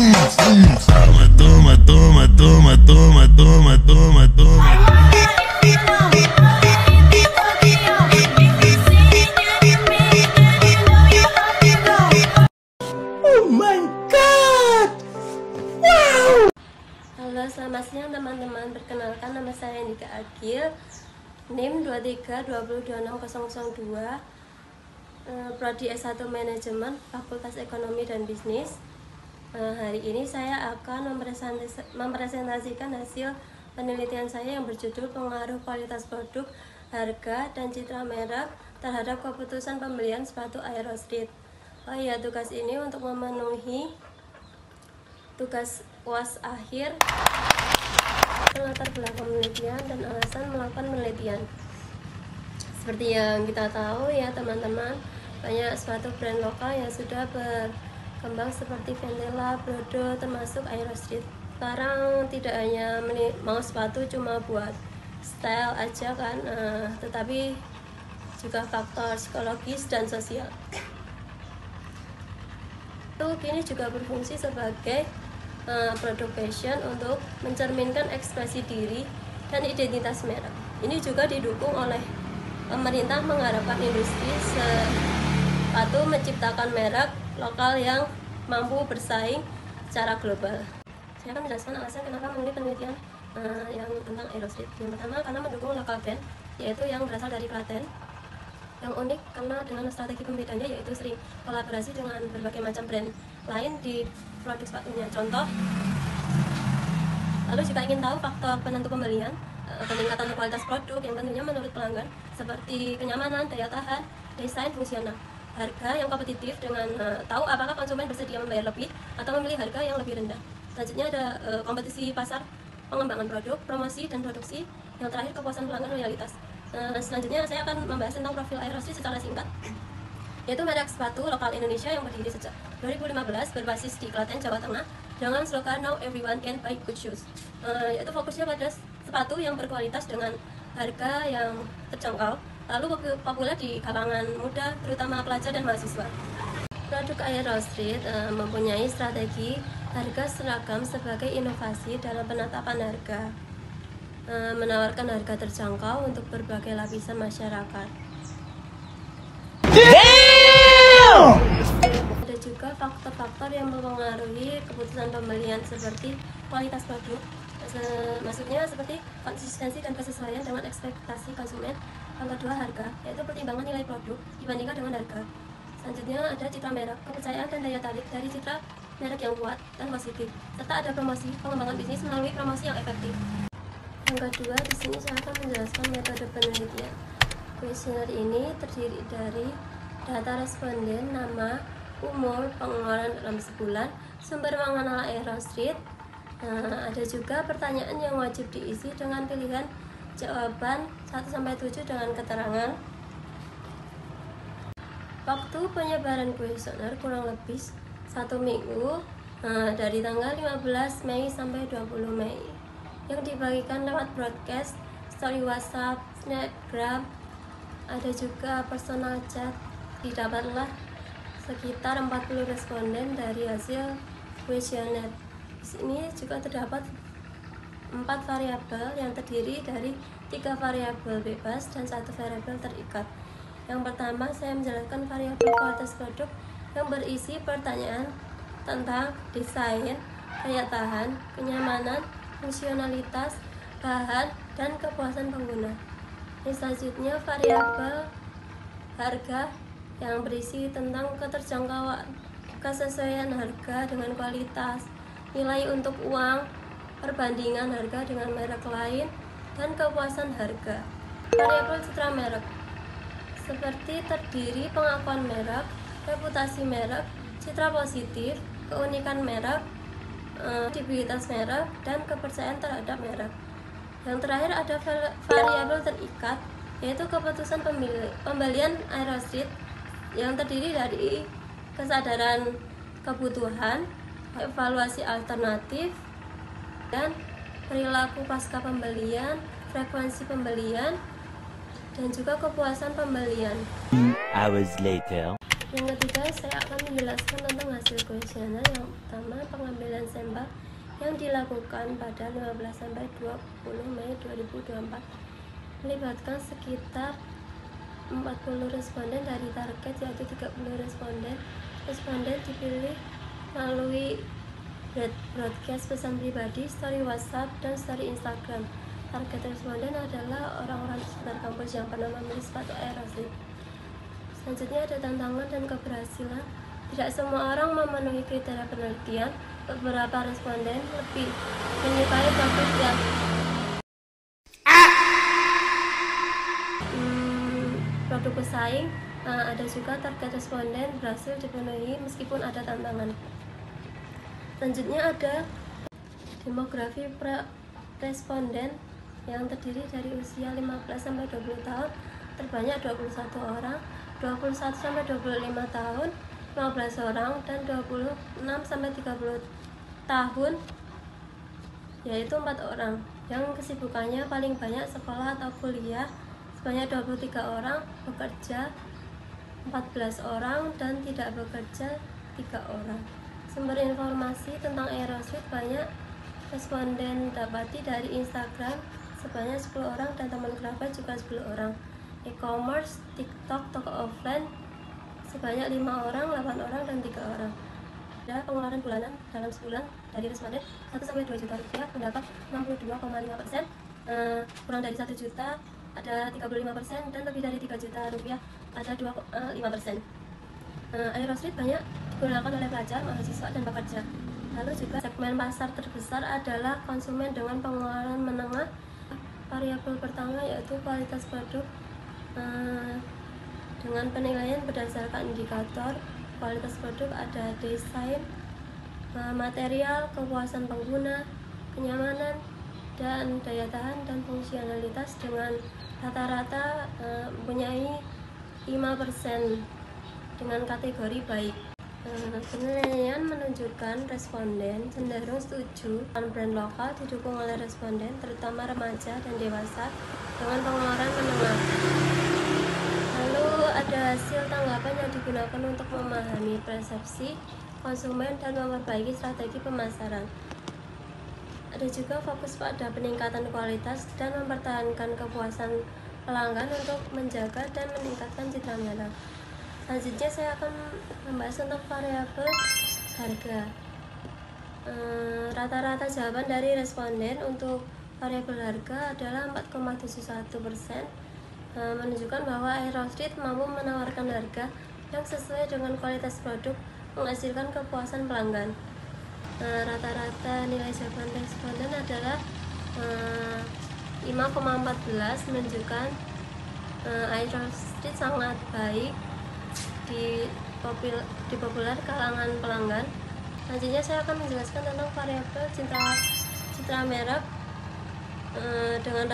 Toma, toma, toma, toma, toma, toma, toma. Oh my god. Wow. Halo, selamat siang teman-teman. Perkenalkan, nama saya Nika Agil, NIM 2320260002, Prodi S1 Manajemen, Fakultas Ekonomi dan Bisnis. Hari ini saya akan mempresentasikan hasil penelitian saya yang berjudul pengaruh kualitas produk, harga, dan citra merek terhadap keputusan pembelian sepatu Aerostreet. Oh iya, tugas ini untuk memenuhi tugas UAS akhir, latar belakang penelitian dan alasan melakukan penelitian. Seperti yang kita tahu ya teman-teman, banyak sepatu brand lokal yang sudah berkembang seperti Ventela, Brodo, termasuk Aerostreet. Sekarang tidak hanya mau sepatu cuma buat style aja kan, tetapi juga faktor psikologis dan sosial. Itu kini juga berfungsi sebagai produk fashion untuk mencerminkan ekspresi diri dan identitas merek. Ini juga didukung oleh pemerintah mengharapkan industri sepatu menciptakan merek lokal yang mampu bersaing secara global. Saya akan menjelaskan alasan kenapa memilih penelitian yang tentang Aerostreet. Yang pertama, karena mendukung lokal brand, yaitu yang berasal dari Klaten. Yang unik karena dengan strategi pembedanya yaitu sering kolaborasi dengan berbagai macam brand lain di produk sepatunya. Contoh, lalu jika ingin tahu faktor penentu pembelian, peningkatan kualitas produk yang tentunya menurut pelanggan seperti kenyamanan, daya tahan, desain, fungsional, harga yang kompetitif dengan tahu apakah konsumen bersedia membayar lebih atau memilih harga yang lebih rendah. Selanjutnya ada kompetisi pasar, pengembangan produk, promosi dan produksi. Yang terakhir, kepuasan pelanggan, loyalitas. Selanjutnya saya akan membahas tentang profil Aerostreet secara singkat, yaitu merek sepatu lokal Indonesia yang berdiri sejak 2015 berbasis di Klaten, Jawa Tengah dengan slogan Now Everyone Can Buy Good Shoes, yaitu fokusnya pada sepatu yang berkualitas dengan harga yang terjangkau, lalu populer di kalangan muda terutama pelajar dan mahasiswa. Produk Aerostreet mempunyai strategi harga seragam sebagai inovasi dalam penetapan harga, menawarkan harga terjangkau untuk berbagai lapisan masyarakat. Ada juga faktor-faktor yang mempengaruhi keputusan pembelian seperti kualitas produk, maksudnya seperti konsistensi dan kesesuaian dengan ekspektasi konsumen. Yang kedua, harga, yaitu pertimbangan nilai produk dibandingkan dengan harga. Selanjutnya ada citra merek, kepercayaan dan daya tarik dari citra merek yang kuat dan positif, serta ada promosi, pengembangan bisnis melalui promosi yang efektif. Yang kedua, di sini saya akan menjelaskan metode penelitian. Kuesioner ini terdiri dari data responden, nama, umur, pengeluaran dalam sebulan, sumber mengenal Aerostreet. Ada juga pertanyaan yang wajib diisi dengan pilihan jawaban 1-7 dengan keterangan. Waktu penyebaran kuesioner kurang lebih 1 minggu, dari tanggal 15 Mei sampai 20 Mei. Yang dibagikan lewat broadcast, story WhatsApp, Snapgram, ada juga personal chat. Didapatlah sekitar 40 responden dari hasil kuesioner. Di sini juga terdapat 4 variabel yang terdiri dari 3 variabel bebas dan 1 variabel terikat. Yang pertama, saya menjelaskan variabel kualitas produk yang berisi pertanyaan tentang desain, daya tahan, kenyamanan, fungsionalitas, bahan, dan kepuasan pengguna. Selanjutnya, variabel harga yang berisi tentang keterjangkauan, kesesuaian harga dengan kualitas, nilai untuk uang, perbandingan harga dengan merek lain, dan kepuasan harga. Variabel citra merek seperti terdiri pengakuan merek, reputasi merek, citra positif, keunikan merek, kredibilitas merek, dan kepercayaan terhadap merek. Yang terakhir ada variabel terikat, yaitu keputusan pembelian Aerostreet yang terdiri dari kesadaran kebutuhan, evaluasi alternatif, dan perilaku pasca pembelian, frekuensi pembelian, dan juga kepuasan pembelian. Hours later. Yang ketiga, saya akan menjelaskan tentang hasil kuesioner. Yang pertama, pengambilan sampel yang dilakukan pada 15 sampai 20 Mei 2024 melibatkan sekitar 40 responden dari target, yaitu 30 responden. Responden dipilih melalui broadcast pesan pribadi, story WhatsApp, dan story Instagram. Target responden adalah orang-orang di sekitar kampus yang pernah membeli sepatu Aeroslip. Selanjutnya ada tantangan dan keberhasilan. Tidak semua orang memenuhi kriteria penelitian. Beberapa responden lebih menyukai produk yang produk pesaing. Ada juga target responden berhasil dipenuhi meskipun ada tantangan. Selanjutnya ada demografi responden yang terdiri dari usia 15 sampai 20 tahun, terbanyak 21 orang, 21 sampai 25 tahun 15 orang, dan 26 sampai 30 tahun yaitu 4 orang. Yang kesibukannya paling banyak sekolah atau kuliah sebanyak 23 orang, bekerja 14 orang, dan tidak bekerja 3 orang. Sumber informasi tentang Aeroslip banyak responden dapati dari Instagram sebanyak 10 orang dan teman kerabat juga 10 orang. E-commerce, TikTok, toko offline sebanyak 5 orang, 8 orang, dan 3 orang. Ada pengeluaran bulanan dalam sebulan dari responden 1 sampai 2 juta rupiah mendapat 62,5%, kurang dari 1 juta ada 35%, dan lebih dari 3 juta rupiah ada 2,5%. Aeroslip banyak digunakan oleh pelajar, mahasiswa, dan pekerja. Lalu juga segmen pasar terbesar adalah konsumen dengan pengeluaran menengah. Variabel pertama yaitu kualitas produk dengan penilaian berdasarkan indikator kualitas produk. Ada desain, material, kepuasan pengguna, kenyamanan, dan daya tahan dan fungsionalitas dengan rata-rata mempunyai 5% dengan kategori baik. Penilaian menunjukkan responden cenderung setuju dengan brand lokal didukung oleh responden terutama remaja dan dewasa dengan pengeluaran menengah. Lalu ada hasil tanggapan yang digunakan untuk memahami persepsi konsumen dan memperbaiki strategi pemasaran. Ada juga fokus pada peningkatan kualitas dan mempertahankan kepuasan pelanggan untuk menjaga dan meningkatkan citra merek. Selanjutnya saya akan membahas tentang variabel harga. Rata-rata jawaban dari responden untuk variabel harga adalah 4,71%, menunjukkan bahwa Aeroslip mampu menawarkan harga yang sesuai dengan kualitas produk, menghasilkan kepuasan pelanggan. Rata-rata nilai jawaban responden adalah 5,14, menunjukkan Aeroslip sangat baik di populer kalangan pelanggan. Selanjutnya saya akan menjelaskan tentang variabel citra merek. Dengan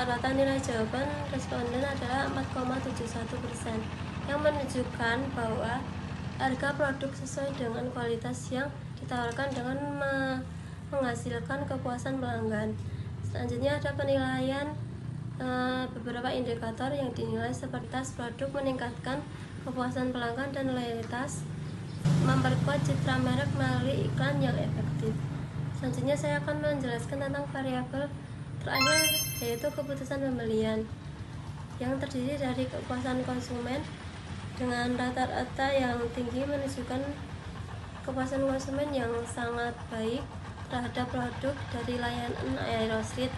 rata nilai jawaban responden adalah 4,71%, yang menunjukkan bahwa harga produk sesuai dengan kualitas yang ditawarkan dengan menghasilkan kepuasan pelanggan. Selanjutnya ada penilaian beberapa indikator yang dinilai seperti produk, meningkatkan kepuasan pelanggan dan loyalitas, memperkuat citra merek melalui iklan yang efektif. Selanjutnya saya akan menjelaskan tentang variabel terakhir yaitu keputusan pembelian yang terdiri dari kepuasan konsumen dengan rata-rata yang tinggi menunjukkan kepuasan konsumen yang sangat baik terhadap produk dari layanan Aeroslip.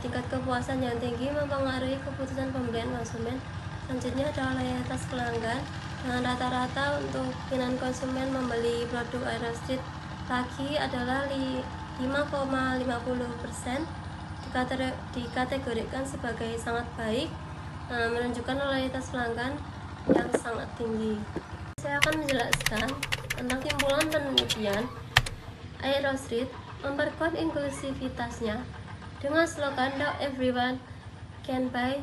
Tingkat kepuasan yang tinggi mempengaruhi keputusan pembelian konsumen. Selanjutnya adalah loyalitas pelanggan dengan rata-rata untuk keinginan konsumen membeli produk Aeroslip lagi adalah 5,50%, dikategorikan sebagai sangat baik, menunjukkan loyalitas pelanggan yang sangat tinggi. Saya akan menjelaskan tentang kesimpulan penelitian. Aeroslip memperkuat inklusivitasnya dengan slogan "Now everyone can buy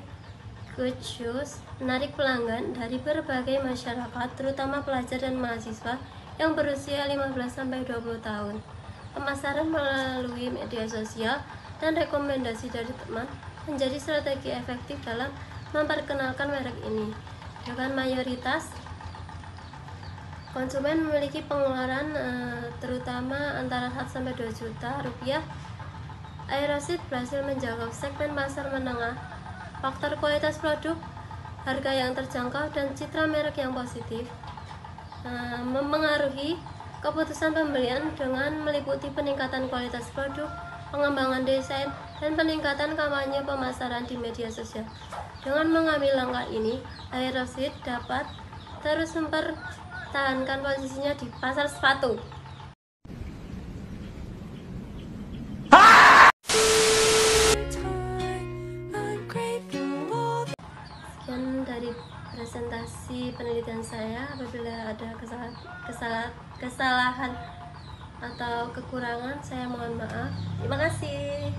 good shoes", menarik pelanggan dari berbagai masyarakat, terutama pelajar dan mahasiswa yang berusia 15-20 tahun. Pemasaran melalui media sosial dan rekomendasi dari teman menjadi strategi efektif dalam memperkenalkan merek ini. Dengan mayoritas konsumen memiliki pengeluaran terutama antara 1-2 juta rupiah. Aeroseed berhasil menjangkau segmen pasar menengah. Faktor kualitas produk, harga yang terjangkau, dan citra merek yang positif memengaruhi keputusan pembelian dengan meliputi peningkatan kualitas produk, pengembangan desain, dan peningkatan kampanye pemasaran di media sosial. Dengan mengambil langkah ini, Aeroseed dapat terus mempertahankan posisinya di pasar sepatu. Sekian dari presentasi penelitian saya. Apabila ada kesalahan atau kekurangan, saya mohon maaf. Terima kasih.